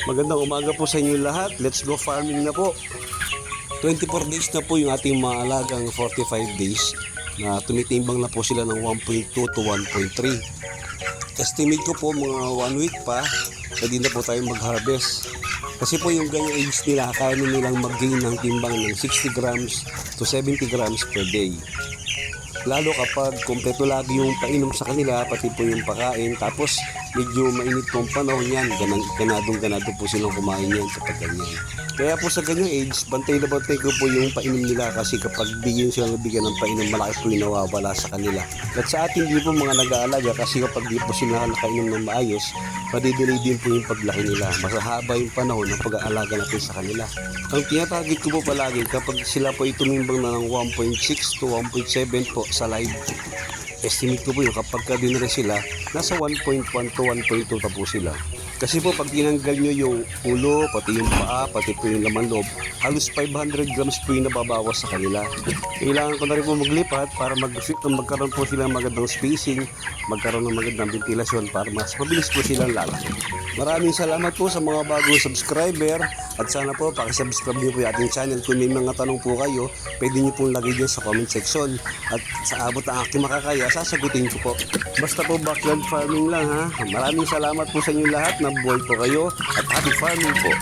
Magandang umaga po sa inyo lahat. Let's go farming na po. 24 days na po yung ating mga alagang 45 days na tumitimbang na po sila ng 1.2 to 1.3. Estimate ko po mga 1 week pa, pwede na po tayo mag-harvest. Kasi po yung ganyang age nila, kaya nilang mag-gain ng timbang ng 60 grams to 70 grams per day. Lalo kapag kumpleto lagi yung painom sa kanila, pati po yung pakain, tapos medyo mainit pong panahon yan, ganadong-ganado po silang kumain yan kapag ganyan. Kaya po sa ganyang age, bantay na bantay ko po yung painom nila kasi kapag bigyan silang nabigyan ng painom, malaki po yung nawawala sa kanila. At sa ating di po mga nag-aalaga, kasi kapag di po sila nakainom ng maayos, padidelay din po yung paglaki nila. Masahaba yung panahon ng pag-aalaga natin sa kanila. Ang tinatarget ko po palagi kapag sila po itumimbang na ng 1.6 to 1.7 po sa live. Estimate ko po yung kapag dinre sila, nasa 1.1 to 1.2 po sila. Kasi po pag tinanggal nyo yung ulo, pati yung paa, pati po yung laman loob, halos 500 grams po yung nababawas sa kanila. Kailangan ko na rin po maglipat para magkaroon po silang magandang spacing, magkaroon ng magandang ventilasyon para mas mabilis po silang lalaki. Maraming salamat po sa mga bagong subscriber at sana po pakisubscribe niyo po yung ating channel. Kung may mga tanong po kayo, pwede niyo pong lagay dyan sa comment section at sa abot ng aking makakaya, sasagutin ko po. Basta po backyard farming lang ha. Maraming salamat po sa inyo lahat. Nabuhay po kayo at happy farming po.